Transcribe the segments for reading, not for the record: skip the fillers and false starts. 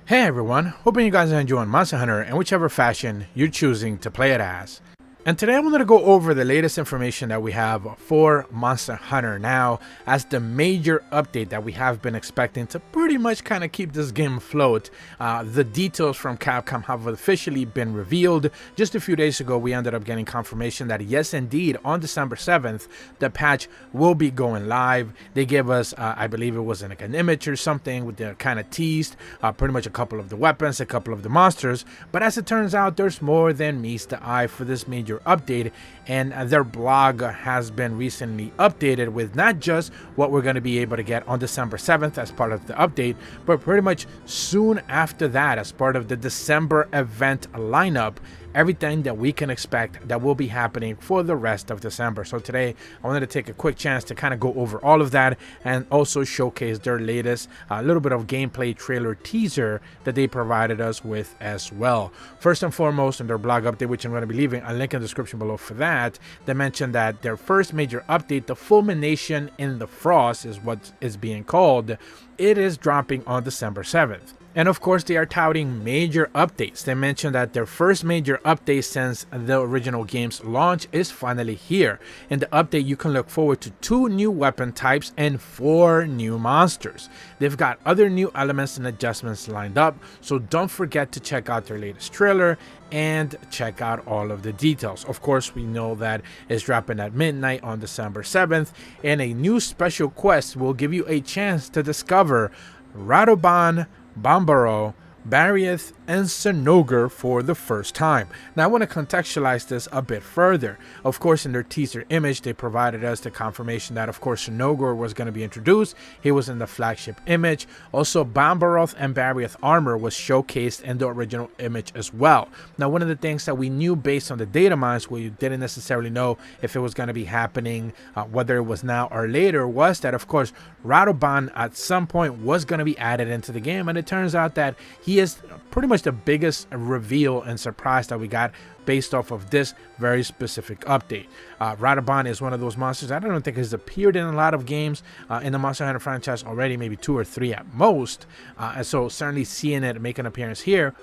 Hey everyone, hoping you guys are enjoying Monster Hunter in whichever fashion you're choosing to play it as. And today I wanted to go over the latest information that we have for Monster Hunter now as the major update that we have been expecting to pretty much kind of keep this game afloat. The details from Capcom have officially been revealed. Just a few days ago we ended up getting confirmation that yes indeed on December 7th the patch will be going live. They gave us I believe it was like an image or something with the kind of teased pretty much a couple of the weapons, a couple of the monsters, but as it turns out there's more than meets the eye for this major update, and their blog has been recently updated with not just what we're going to be able to get on December 7th as part of the update, but pretty much soon after that as part of the December event lineup, everything that we can expect that will be happening for the rest of December. So today I wanted to take a quick chance to kind of go over all of that and also showcase their latest little bit of gameplay trailer teaser that they provided us with as well. First and foremost, in their blog update, which I'm going to be leaving a link in the description below for that, they mentioned that their first major update, the Fulmination in the Frost is what is being called, it is dropping on December 7th. And of course they are touting major updates. They mentioned that their first major update since the original game's launch is finally here. In the update you can look forward to 2 new weapon types and 4 new monsters. They've got other new elements and adjustments lined up, so don't forget to check out their latest trailer and check out all of the details. Of course we know that it's dropping at midnight on December 7th, and a new special quest will give you a chance to discover Radoban, Bambaro, Barrieth, and Sonogr for the first time. Now I want to contextualize this a bit further. Of course in their teaser image they provided us the confirmation that of course Sonogr was going to be introduced. He was in the flagship image. Also Bambaroth and Barrieth armor was showcased in the original image as well. Now one of the things that we knew based on the data mines, we didn't necessarily know if it was going to be happening whether it was now or later, was that of course Radoban at some point was going to be added into the game, and it turns out that he is pretty much the biggest reveal and surprise that we got based off of this very specific update. Radoban is one of those monsters I don't think has appeared in a lot of games in the Monster Hunter franchise already, maybe 2 or 3 at most, and so certainly seeing it make an appearance here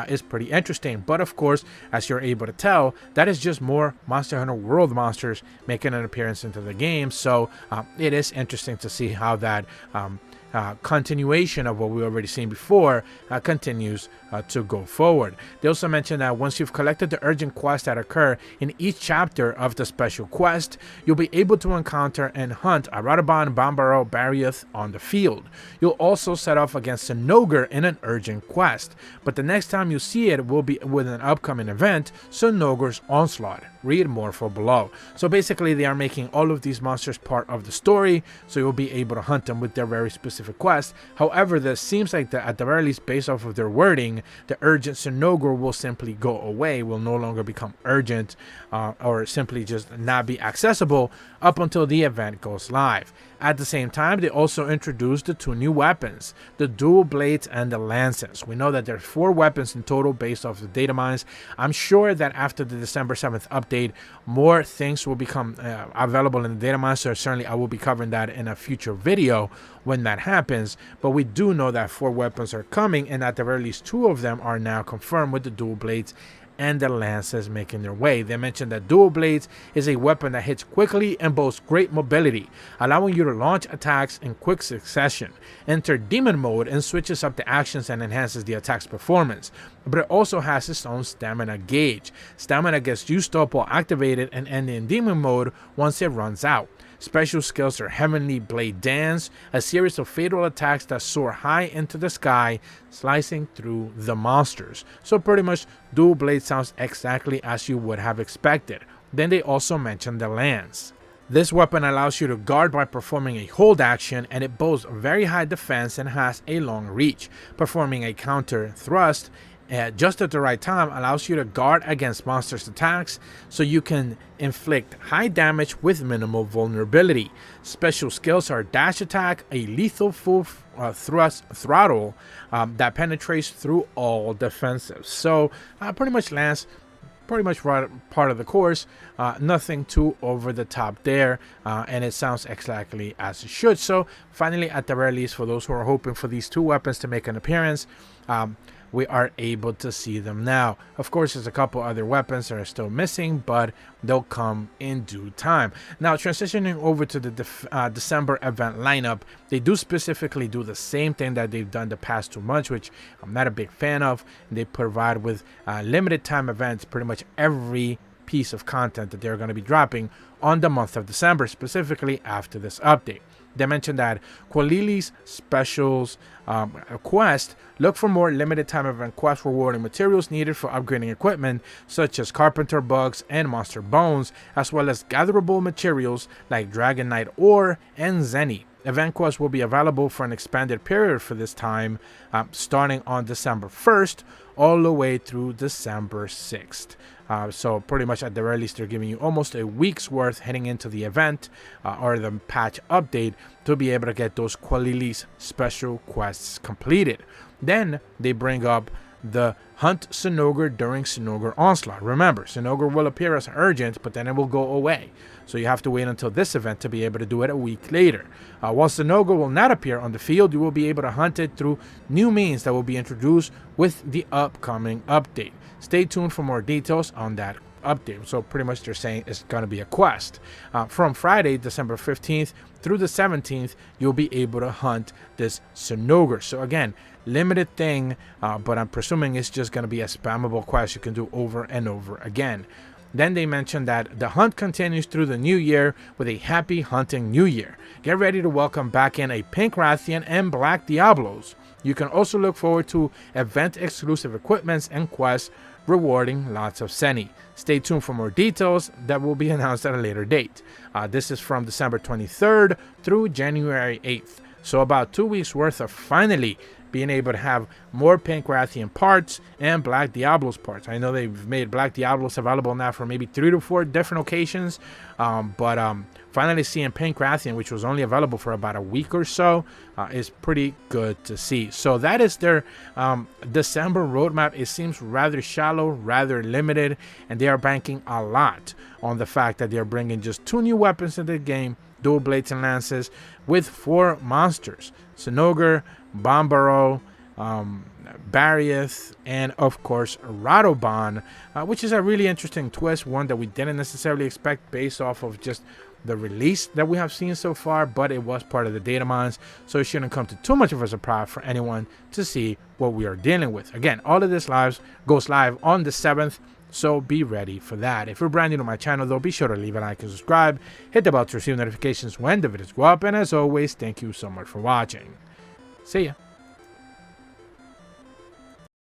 is pretty interesting. But of course, as you're able to tell, that is just more Monster Hunter World monsters making an appearance into the game, so it is interesting to see how that continuation of what we already seen before continues to go forward. They also mentioned that once you've collected the urgent quests that occur in each chapter of the special quest, you'll be able to encounter and hunt a Radoban, Bambaro, Barrieth on the field. You'll also set off against Sonogr in an urgent quest, but the next time you see it will be with an upcoming event, Sonogr's Onslaught. Read more for below. So basically they are making all of these monsters part of the story, so you'll be able to hunt them with their very specific quest. However, this seems like at the very least based off of their wording, the urgent Sonogr will simply go away, will no longer become urgent or simply just not be accessible up until the event goes live. At the same time, they also introduced the 2 new weapons, the dual blades and the lances. We know that there's 4 weapons in total based off the data mines. I'm sure that after the December 7th update, more things will become available in the data mines, so certainly I will be covering that in a future video when that happens. But we do know that 4 weapons are coming, and at the very least 2 of them are now confirmed with the dual blades and the lances making their way. They mentioned that dual blades is a weapon that hits quickly and boasts great mobility, allowing you to launch attacks in quick succession. Enter demon mode and switches up the actions and enhances the attack's performance, but it also has its own stamina gauge. Stamina gets used up while activated and ending in demon mode once it runs out. Special skills are Heavenly Blade Dance, a series of fatal attacks that soar high into the sky, slicing through the monsters. So pretty much dual blade sounds exactly as you would have expected. Then they also mentioned the lance. This weapon allows you to guard by performing a hold action, and it boasts very high defense and has a long reach. Performing a counter thrust just at the right time allows you to guard against monsters' attacks, so you can inflict high damage with minimal vulnerability. Special skills are dash attack, a lethal full thrust throttle that penetrates through all defensives. So pretty much lance pretty much right part of the course. Nothing too over the top there, and it sounds exactly as it should. So finally, at the very least, for those who are hoping for these two weapons to make an appearance, we are able to see them now. Of course, there's a couple other weapons that are still missing, but they'll come in due time. Now, transitioning over to the December event lineup, they do specifically do the same thing that they've done the past 2 months, which I'm not a big fan of. They provide with limited time events pretty much every piece of content that they're going to be dropping on the month of December, specifically after this update. They mentioned that Qualili's specials quest look for more limited time event quest rewarding materials needed for upgrading equipment such as carpenter bugs and monster bones, as well as gatherable materials like Dragon Knight ore and Zenny. Event quests will be available for an expanded period for this time, starting on December 1st all the way through December 6th. So pretty much at the very least, they're giving you almost a week's worth heading into the event or the patch update to be able to get those Qualili's special quests completed. Then they bring up the Hunt Sinogre during Sinogre Onslaught. Remember, Sinogre will appear as urgent, but then it will go away. So you have to wait until this event to be able to do it a week later. While Sinogre will not appear on the field, you will be able to hunt it through new means that will be introduced with the upcoming update. Stay tuned for more details on that update. So pretty much they're saying it's going to be a quest. From Friday, December 15th through the 17th, you'll be able to hunt this Sinogre. So again, limited thing, but I'm presuming it's just going to be a spammable quest you can do over and over again. Then they mentioned that the hunt continues through the new year with a happy hunting new year. Get ready to welcome back in a Pink Rathian and Black Diablos. You can also look forward to event exclusive equipments and quests rewarding lots of Zenny. Stay tuned for more details that will be announced at a later date. This is from December 23rd through January 8th. So about 2 weeks worth of finally being able to have more Pink Rathian parts and Black Diablos parts. I know they've made Black Diablos available now for maybe 3 to 4 different occasions, but finally seeing Pink Rathian, which was only available for about a week or so, is pretty good to see. So that is their December roadmap. It seems rather shallow, rather limited, and they are banking a lot on the fact that they're bringing just 2 new weapons into the game, dual blades and lances, with 4 monsters: Sinogre, Bombaro, Barriath, and of course Radobon, which is a really interesting twist, one that we didn't necessarily expect based off of just the release that we have seen so far, but it was part of the data mines, so it shouldn't come to too much of a surprise for anyone to see what we are dealing with. Again, all of this goes live on the 7th, so be ready for that. If you're brand new to my channel though, be sure to leave a like and subscribe, hit the bell to receive notifications when the videos go up, and as always, thank you so much for watching. See ya.